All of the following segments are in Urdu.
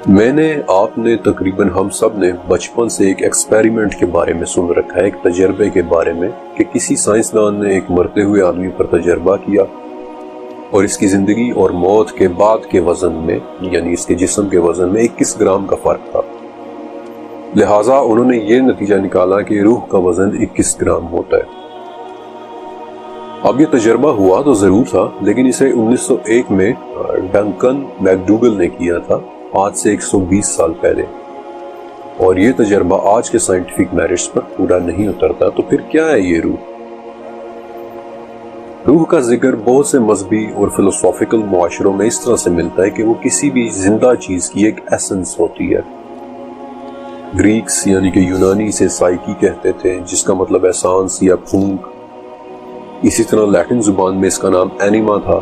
میں نے، آپ نے، تقریباً ہم سب نے بچپن سے ایک ایکسپیریمنٹ کے بارے میں سن رکھا ہے، ایک تجربے کے بارے میں، کہ کسی سائنسدان نے ایک مرتے ہوئے آدمی پر تجربہ کیا اور اس کی زندگی اور موت کے بعد کے وزن میں، یعنی اس کے جسم کے وزن میں 21 گرام کا فرق تھا۔ لہٰذا انہوں نے یہ نتیجہ نکالا کہ روح کا وزن 21 گرام ہوتا ہے۔ اب یہ تجربہ ہوا تو ضرور تھا، لیکن اسے 1901 میں ڈنکن میک ڈوگل نے کیا تھا، آج سے 120 سال پہلے، اور یہ تجربہ آج کے سائنٹیفک میرٹس پر پورا نہیں اترتا۔ تو پھر کیا ہے یہ روح؟ روح کا ذکر بہت سے مذہبی اور فلسافیکل معاشروں میں اس طرح سے ملتا ہے کہ وہ کسی بھی زندہ چیز کی ایک ایسنس ہوتی ہے۔ گریکس یعنی کہ یونانی سے سائیکی کہتے تھے، جس کا مطلب ہے سانس یا پھونک۔ اسی طرح لیٹن زبان میں اس کا نام اینیما تھا،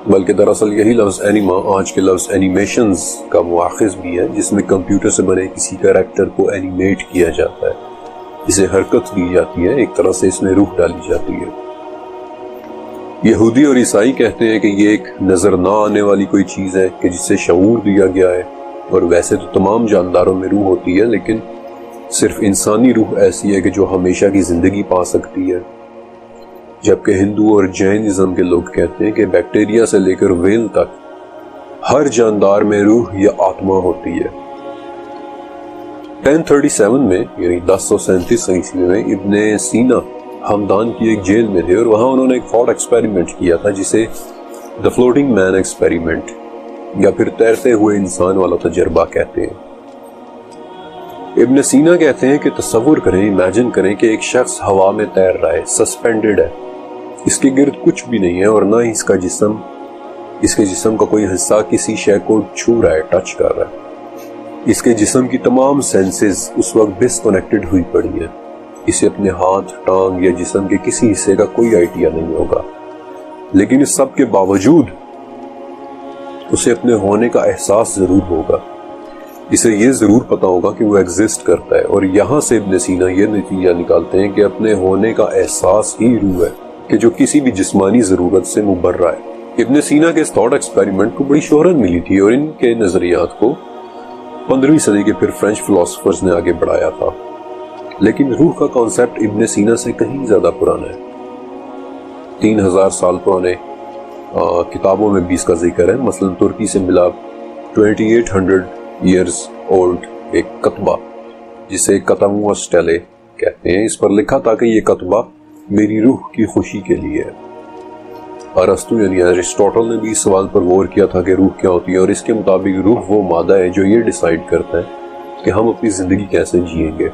بلکہ دراصل یہی لفظ اینیما آج کے لفظ اینیمیشنز کا مواخذ بھی ہے، جس میں کمپیوٹر سے بنے کسی کریکٹر کو اینیمیٹ کیا جاتا ہے، اسے حرکت دی جاتی ہے، ایک طرح سے اس میں روح ڈالی جاتی ہے۔ یہودی اور عیسائی کہتے ہیں کہ یہ ایک نظر نہ آنے والی کوئی چیز ہے کہ جس سے شعور دیا گیا ہے، اور ویسے تو تمام جانداروں میں روح ہوتی ہے، لیکن صرف انسانی روح ایسی ہے کہ جو ہمیشہ کی زندگی پا سکتی ہے، جبکہ ہندو اور جینزم کے لوگ کہتے ہیں کہ بیکٹیریا سے لے کر ویل تک ہر جاندار میں روح یا آتما ہوتی ہے۔ 1037 میں یعنی 1037 عیسوی میں ابن سینا ہمدان کی ایک جیل میں تھے، اور وہاں انہوں نے ایک تھاٹ ایکسپیریمنٹ کیا تھا جسے دی فلوٹنگ مین ایکسپیریمنٹ یا پھر تیرتے ہوئے انسان والا تجربہ کہتے ہیں۔ ابن سینا کہتے ہیں کہ تصور کریں، امیجن کریں کہ ایک شخص ہوا میں تیر رہا ہے، سسپینڈڈ ہے، اس کے گرد کچھ بھی نہیں ہے، اور نہ ہی اس کے جسم کا کوئی حصہ کسی شے کو چھو رہا ہے، ٹچ کر رہا ہے۔ اس کے جسم کی تمام سینسز اس وقت ڈسکنیکٹڈ ہوئی پڑی ہیں، اسے اپنے ہاتھ، ٹانگ یا جسم کے کسی حصے کا کوئی آئیڈیا نہیں ہوگا، لیکن اس سب کے باوجود اسے اپنے ہونے کا احساس ضرور ہوگا، اسے یہ ضرور پتا ہوگا کہ وہ ایگزسٹ کرتا ہے، اور یہاں سے ابن سینا یہ نتیجہ نکالتے ہیں کہ اپنے ہونے کا احساس ہی روح ہے کہ جو کسی بھی جسمانی ضرورت سے مبرہ ہے۔ ابن سینا کے اس تھاٹ ایکسپیریمنٹ کو بڑی شہرت ملی تھی، اور ان کے نظریات کو 15ویں صدی کے پھر فرینچ فلاسفرز نے آگے بڑھایا تھا، لیکن روح کا کانسیپٹ ابن سینا سے کہیں زیادہ پرانا ہے۔ 3000 سال پرانے کتابوں میں بھی اس کا ذکر ہے، مثلا ترکی سے ملا 2800 ایئرز اولڈ ایک کتبہ جسے کتموا سٹیلے کہتے ہیں، اس پر لکھا تھا کہ یہ کتبہ میری روح کی خوشی کے لیے ہے۔ ارسطو یعنی ایرسٹوٹل نے بھی اس سوال پر غور کیا تھا کہ روح کیا ہوتی ہے، اور اس کے مطابق روح وہ مادہ ہے جو یہ ڈیسائیڈ کرتا ہے کہ ہم اپنی زندگی کیسے جئیں گے۔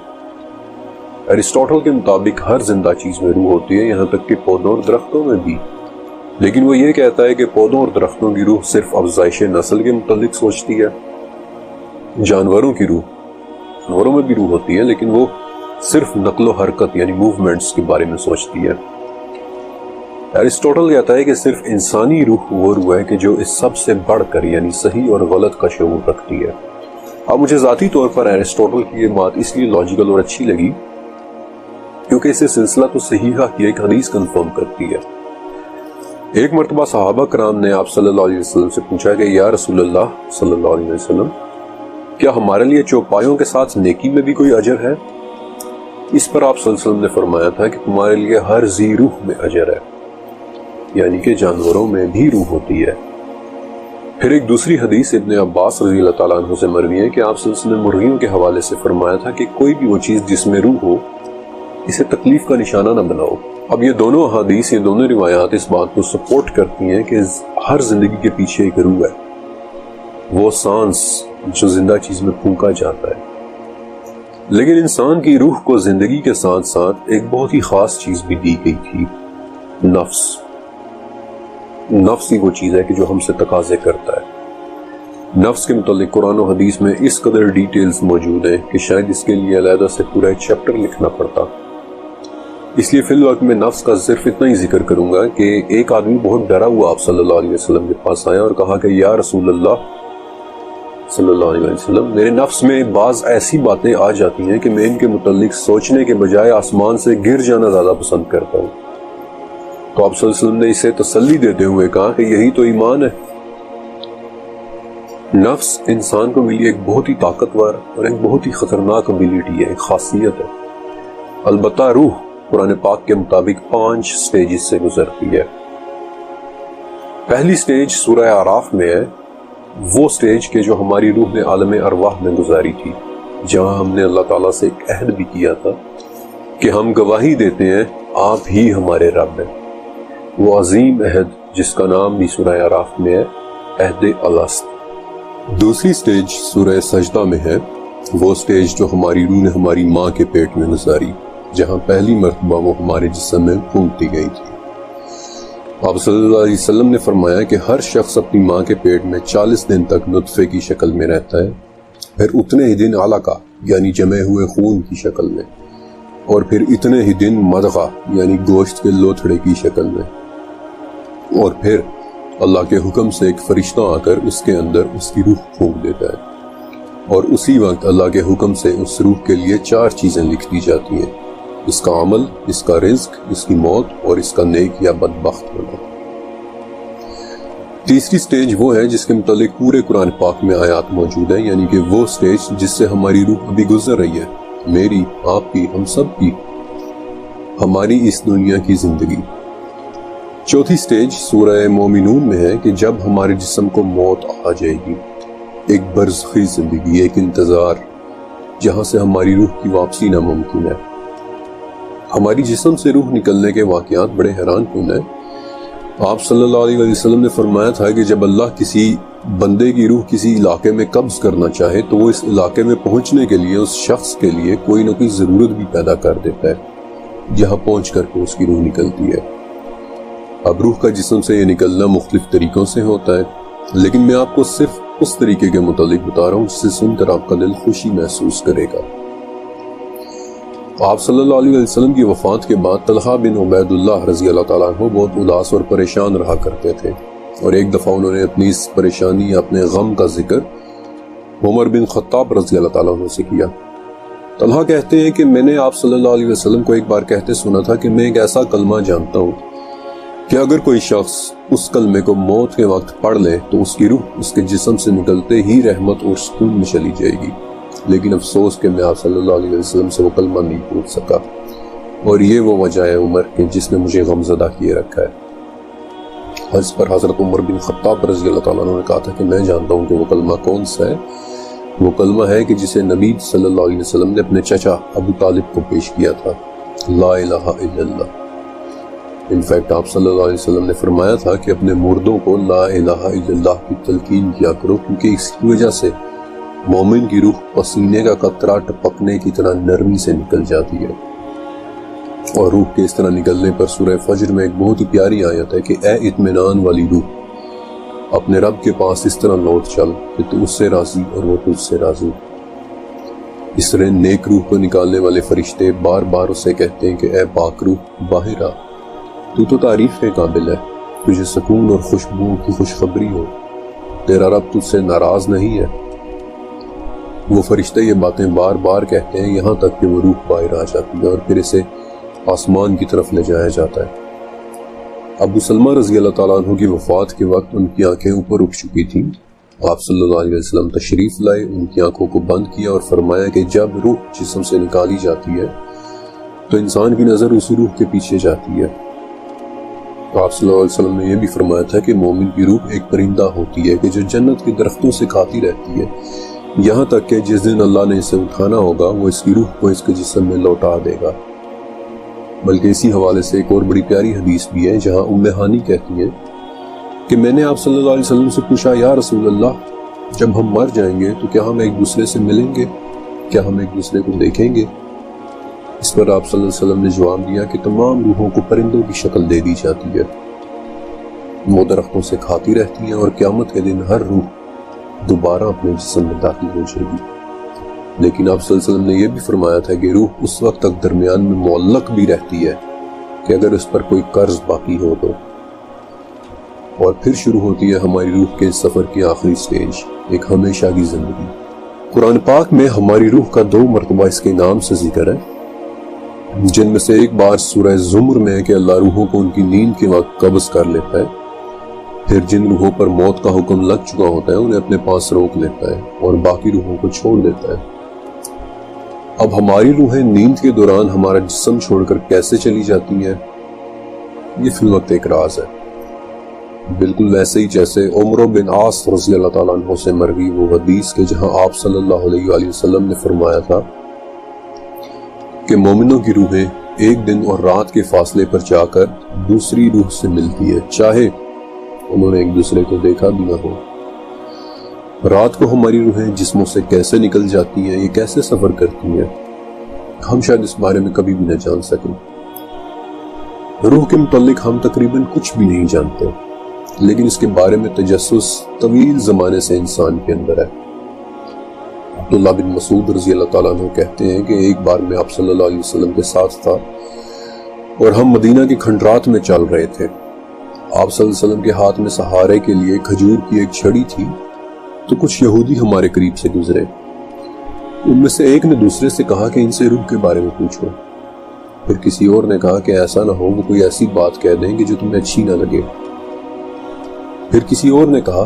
ایرسٹوٹل کے مطابق ہر زندہ چیز میں روح ہوتی ہے، یہاں تک کہ پودوں اور درختوں میں بھی، لیکن وہ یہ کہتا ہے کہ پودوں اور درختوں کی روح صرف افزائش نسل کے متعلق سوچتی ہے۔ جانوروں کی روح، جانوروں میں بھی روح ہوتی ہے، لیکن وہ صرف نقل و حرکت یعنی موومنٹس کے بارے میں سوچتی ہے۔ ایرسٹوٹل کہتا ہے کہ صرف انسانی روح وہ روح ہے کہ جو اس سب سے بڑھ کر یعنی صحیح اور غلط کا شعور رکھتی ہے۔ اب مجھے ذاتی طور پر ایرسٹوٹل کی یہ بات اس لیے لاجیکل اور اچھی لگی کیونکہ اسے سلسلہ تو صحیحہ کی ایک حدیث کنفرم کرتی ہے۔ ایک مرتبہ صحابہ کرام نے آپ صلی اللہ علیہ وسلم سے پوچھا کہ یا رسول اللہ صلی اللہ علیہ وسلم، کیا ہمارے لیے چوپایوں کے ساتھ نیکی میں بھی کوئی اجر ہے؟ اس پر آپ صلی اللہ علیہ وسلم نے فرمایا تھا کہ تمہارے لیے ہر ذی روح میں اجر ہے، یعنی کہ جانوروں میں بھی روح ہوتی ہے۔ پھر ایک دوسری حدیث ابن عباس رضی اللہ تعالیٰ عنہ سے مروی ہے کہ آپ صلی اللہ علیہ وسلم نے مرغیوں کے حوالے سے فرمایا تھا کہ کوئی بھی وہ چیز جس میں روح ہو اسے تکلیف کا نشانہ نہ بناؤ۔ اب یہ دونوں احادیث، یہ دونوں روایات اس بات کو سپورٹ کرتی ہیں کہ ہر زندگی کے پیچھے ایک روح ہے، وہ سانس جو زندہ چیز میں پھونکا جاتا ہے۔ لیکن انسان کی روح کو زندگی کے ساتھ ساتھ ایک بہت ہی خاص چیز بھی دی گئی تھی، نفس۔ نفس ہی وہ چیز ہے کہ جو ہم سے تقاضے کرتا ہے۔ نفس کے متعلق قرآن و حدیث میں اس قدر ڈیٹیلز موجود ہیں کہ شاید اس کے لیے علیحدہ سے پورا ایک چیپٹر لکھنا پڑتا۔ اس لیے فی الوقت میں نفس کا صرف اتنا ہی ذکر کروں گا کہ ایک آدمی بہت ڈرا ہوا آپ صلی اللہ علیہ وسلم کے پاس آیا اور کہا کہ یا رسول اللہ صلی اللہ علیہ وسلم، میرے نفس میں بعض ایسی باتیں آ جاتی ہیں کہ میں ان کے متعلق سوچنے کے بجائے آسمان سے گر جانا زیادہ پسند کرتا ہوں۔ تو آپ صلی اللہ علیہ وسلم نے اسے تسلی دیتے ہوئے کہا کہ یہی تو ایمان ہے۔ نفس انسان کو ملی ایک بہت ہی طاقتور اور ایک بہت ہی خطرناک ابیلٹی ہے، ایک خاصیت ہے۔ البتہ روح قرآن پاک کے مطابق 5 سٹیجز سے گزرتی ہے۔ پہلی سٹیج سورہ اعراف میں ہے، وہ سٹیج کہ جو ہماری روح نے عالم ارواح میں گزاری تھی، جہاں ہم نے اللہ تعالیٰ سے ایک عہد بھی کیا تھا کہ ہم گواہی دیتے ہیں آپ ہی ہمارے رب ہیں۔ وہ عظیم عہد جس کا نام بھی سورہ اعراف میں ہے، عہد الست۔ دوسری سٹیج سورہ سجدہ میں ہے، وہ سٹیج جو ہماری روح نے ہماری ماں کے پیٹ میں گزاری، جہاں پہلی مرتبہ وہ ہمارے جسم میں پھونک دی گئی تھی۔ آپ صلی اللہ علیہ وسلم نے فرمایا کہ ہر شخص اپنی ماں کے پیٹ میں 40 دن تک نطفے کی شکل میں رہتا ہے، پھر اتنے ہی دن علقہ یعنی جمے ہوئے خون کی شکل میں، اور پھر اتنے ہی دن مضغہ یعنی گوشت کے لوتھڑے کی شکل میں، اور پھر اللہ کے حکم سے ایک فرشتہ آ کر اس کے اندر اس کی روح پھونک دیتا ہے، اور اسی وقت اللہ کے حکم سے اس روح کے لیے 4 چیزیں لکھ دی جاتی ہیں: اس کا عمل، اس کا رزق، اس کی موت اور اس کا نیک یا بدبخت ہونا۔ تیسری سٹیج وہ ہے جس کے متعلق پورے قرآن پاک میں آیات موجود ہیں، یعنی کہ وہ سٹیج جس سے ہماری روح ابھی گزر رہی ہے، میری، آپ کی، ہم سب کی، ہماری اس دنیا کی زندگی۔ چوتھی سٹیج سورہ مومنون میں ہے کہ جب ہمارے جسم کو موت آ جائے گی، ایک برزخی زندگی، ایک انتظار جہاں سے ہماری روح کی واپسی ناممکن ہے۔ ہماری جسم سے روح نکلنے کے واقعات بڑے حیران کن ہیں۔ آپ صلی اللہ علیہ وسلم نے فرمایا تھا کہ جب اللہ کسی بندے کی روح کسی علاقے میں قبض کرنا چاہے تو وہ اس علاقے میں پہنچنے کے لیے اس شخص کے لیے کوئی نہ کوئی ضرورت بھی پیدا کر دیتا ہے، جہاں پہنچ کر کے اس کی روح نکلتی ہے۔ اب روح کا جسم سے یہ نکلنا مختلف طریقوں سے ہوتا ہے، لیکن میں آپ کو صرف اس طریقے کے متعلق بتا رہا ہوں جس سے سن کر آپ کا دل خوشی محسوس کرے گا۔ آپ صلی اللہ علیہ وسلم کی وفات کے بعد طلحہ بن عبید اللہ رضی اللہ تعالیٰ عنہ بہت اداس اور پریشان رہا کرتے تھے، اور ایک دفعہ انہوں نے اپنی اس پریشانی یا اپنے غم کا ذکر عمر بن خطاب رضی اللہ تعالیٰ عنہ سے کیا۔ طلحہ کہتے ہیں کہ میں نے آپ صلی اللہ علیہ وسلم کو ایک بار کہتے سنا تھا کہ میں ایک ایسا کلمہ جانتا ہوں کہ اگر کوئی شخص اس کلمے کو موت کے وقت پڑھ لے تو اس کی روح اس کے جسم سے نکلتے ہی رحمت اور سکون میں چلی جائے گی، لیکن افسوس کہ میں آپ صلی اللہ علیہ وسلم سے وہ کلمہ نہیں پوچھ سکا، اور یہ وہ وجہ ہے عمر کہ جس نے مجھے غم زدہ کیے رکھا ہے۔ اس پر حضرت عمر بن خطاب رضی اللہ تعالیٰ عنہ نے کہا تھا کہ میں جانتا ہوں کہ وہ کلمہ کون سا ہے۔ وہ کلمہ ہے کہ جسے نبی صلی اللہ علیہ وسلم نے اپنے چچا ابو طالب کو پیش کیا تھا، لا الہ الا اللہ۔ انفیکٹ آپ صلی اللہ علیہ وسلم نے فرمایا تھا کہ اپنے مردوں کو لا الہ الا اللہ کی تلقین کیا کرو، کیونکہ اس کی وجہ سے مومن کی روح پسینے کا قطرہ ٹپکنے کی طرح نرمی سے نکل جاتی ہے۔ اور روح کے اس طرح نکلنے پر سورہ فجر میں ایک بہت ہی پیاری آیت ہے کہ اے اطمینان والی روح، اپنے رب کے پاس اس طرح لوٹ چل کہ تو اس سے راضی اور وہ تجھ سے راضی۔ اس طرح نیک روح کو نکالنے والے فرشتے بار بار اسے کہتے ہیں کہ اے پاک روح باہر آ، تو تعریف کے قابل ہے، تجھے سکون اور خوشبو کی خوشخبری ہو، تیرا رب تجھ سے ناراض نہیں ہے۔ وہ فرشتے یہ باتیں بار بار کہتے ہیں یہاں تک کہ وہ روح باہر آ جاتی ہے اور پھر اسے آسمان کی طرف لے جایا جاتا ہے۔ ابو سلمہ رضی اللہ تعالیٰ عنہ کی وفات کے وقت ان کی آنکھیں اوپر اٹھ چکی تھیں۔ آپ صلی اللہ علیہ وسلم تشریف لائے، ان کی آنکھوں کو بند کیا اور فرمایا کہ جب روح جسم سے نکالی جاتی ہے تو انسان کی نظر اسی روح کے پیچھے جاتی ہے۔ آپ صلی اللہ علیہ وسلم نے یہ بھی فرمایا تھا کہ مومن کی روح ایک پرندہ ہوتی ہے کہ جو جنت کے درختوں سے کھاتی رہتی ہے، یہاں تک کہ جس دن اللہ نے اسے اٹھانا ہوگا وہ اس کی روح کو اس کے جسم میں لوٹا دے گا۔ بلکہ اسی حوالے سے ایک اور بڑی پیاری حدیث بھی ہے جہاں ام ہانی کہتی ہے کہ میں نے آپ صلی اللہ علیہ وسلم سے پوچھا یا رسول اللہ، جب ہم مر جائیں گے تو کیا ہم ایک دوسرے سے ملیں گے؟ کیا ہم ایک دوسرے کو دیکھیں گے؟ اس پر آپ صلی اللہ علیہ وسلم نے جواب دیا کہ تمام روحوں کو پرندوں کی شکل دے دی جاتی ہے، وہ درختوں سے کھاتی رہتی ہیں اور قیامت کے دن ہر روح دوبارہ اپنے جسم میں داخل ہو جائے گی۔ لیکن آپ صلی اللہ علیہ وسلم نے یہ بھی فرمایا تھا کہ روح اس وقت تک درمیان میں معلق بھی رہتی ہے کہ اگر اس پر کوئی قرض باقی ہو تو، اور پھر شروع ہوتی ہے ہماری روح کے سفر کی آخری سٹیج، ایک ہمیشہ کی زندگی۔ قرآن پاک میں ہماری روح کا 2 مرتبہ اس کے نام سے ذکر ہے، جن میں سے ایک بار سورہ زمر میں ہے کہ اللہ روحوں کو ان کی نیند کے وقت قبض کر لیتا ہے، پھر جن روحوں پر موت کا حکم لگ چکا ہوتا ہے انہیں اپنے پاس روک لیتا ہے اور باقی روحوں کو چھوڑ دیتا ہے۔ اب ہماری روحیں نیند کے دوران ہمارا جسم چھوڑ کر کیسے چلی جاتی ہیں، یہ فی الوقت ایک راز ہے۔ بالکل ویسے ہی جیسے عمر بن عاص رضی اللہ تعالیٰ عنہ سے مروی وہ حدیث کے جہاں آپ صلی اللہ علیہ وآلہ وسلم نے فرمایا تھا کہ مومنوں کی روحیں ایک دن اور رات کے فاصلے پر جا کر دوسری روح سے ملتی ہے، چاہے انہوں نے ایک دوسرے کو دیکھا بھی نہ ہو۔ رات کو ہماری روحیں جسموں سے کیسے نکل جاتی ہیں، یہ کیسے سفر کرتی ہیں، ہم شاید اس بارے میں کبھی بھی نہ جان سکیں۔ روح کے متعلق ہم تقریباً کچھ بھی نہیں جانتے، لیکن اس کے بارے میں تجسس طویل زمانے سے انسان کے اندر ہے۔ عبداللہ بن مسعود رضی اللہ تعالیٰ عنہ کہتے ہیں کہ ایک بار میں آپ صلی اللہ علیہ وسلم کے ساتھ تھا اور ہم مدینہ کی کھنڈرات میں چل رہے تھے۔ آپ صلی اللہ علیہ وسلم کے ہاتھ میں سہارے کے لیے کھجور کی ایک چھڑی تھی، تو کچھ یہودی ہمارے قریب سے گزرے۔ ان میں سے ایک نے دوسرے سے کہا کہ ان سے روح کے بارے میں پوچھو۔ پھر کسی اور نے کہا کہ ایسا نہ ہو وہ کوئی ایسی بات کہہ دیں کہ جو تمہیں اچھی نہ لگے۔ پھر کسی اور نے کہا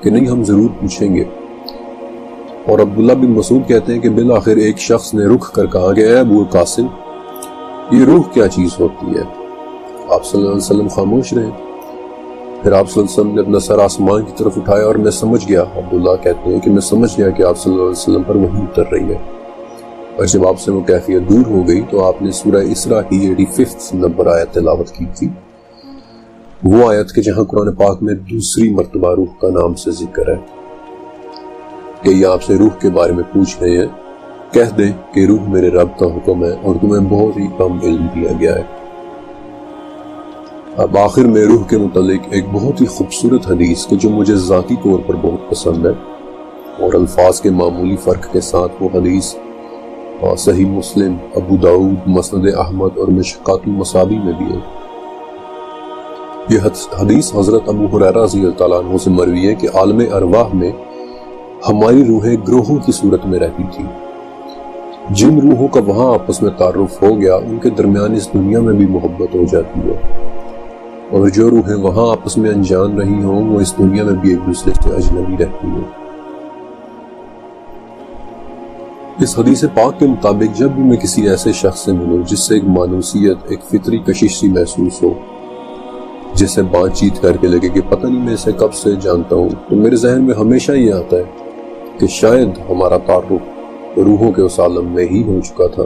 کہ نہیں، ہم ضرور پوچھیں گے۔ اور عبداللہ بن مسعود کہتے ہیں کہ بالآخر ایک شخص نے رخ کر کہا کہ اے ابو قاسم، یہ روح کیا چیز ہوتی ہے؟ آپ صلی اللہ علیہ وسلم خاموش رہے۔ پھر آپ صلی اللہ علیہ وسلم نے اپنا سر آسمان کی طرف اٹھایا اور میں سمجھ گیا، عبداللہ کہتے ہیں کہ میں سمجھ گیا کہ آپ صلی اللہ علیہ وسلم پر وحی اتر رہی ہے۔ اور جب آپ سے وہ کیفیت دور ہو گئی تو آپ نے سورہ اسراء کی 85 نمبر آیت تلاوت کی تھی، وہ آیت کہ جہاں قرآن پاک میں دوسری مرتبہ روح کا نام سے ذکر ہے کہ یہ آپ سے روح کے بارے میں پوچھ رہے ہیں، کہہ دیں کہ روح میرے رب کا حکم ہے اور تمہیں بہت ہی کم علم دیا گیا ہے۔ اب آخر میں روح کے متعلق ایک بہت ہی خوبصورت حدیث کہ جو مجھے ذاتی طور پر بہت پسند ہے اور الفاظ کے معمولی فرق کے ساتھ وہ حدیث صحیح مسلم، ابو داؤد، مسند احمد اور مشکات المصابیح میں بھی ہے۔ یہ حدیث حضرت ابو ہریرہ رضی اللہ تعالیٰ عنہ سے مروی ہے کہ عالم ارواح میں ہماری روحیں گروہوں کی صورت میں رہتی تھی۔ جن روحوں کا وہاں آپس میں تعارف ہو گیا ان کے درمیان اس دنیا میں بھی محبت ہو جاتی ہے، اور جو روحیں وہاں آپس میں انجان رہی ہوں وہ اس دنیا میں بھی ایک دوسرے سے اجنبی رہتی ہیں۔ اس حدیث پاک کے مطابق جب بھی میں کسی ایسے شخص سے ملوں جس سے ایک مانوسیت، ایک فطری کشش سی محسوس ہو، جس سے بات چیت کر کے لگے کہ پتہ نہیں میں اسے کب سے جانتا ہوں، تو میرے ذہن میں ہمیشہ یہ آتا ہے کہ شاید ہمارا تعارف روحوں کے اس عالم میں ہی ہو چکا تھا۔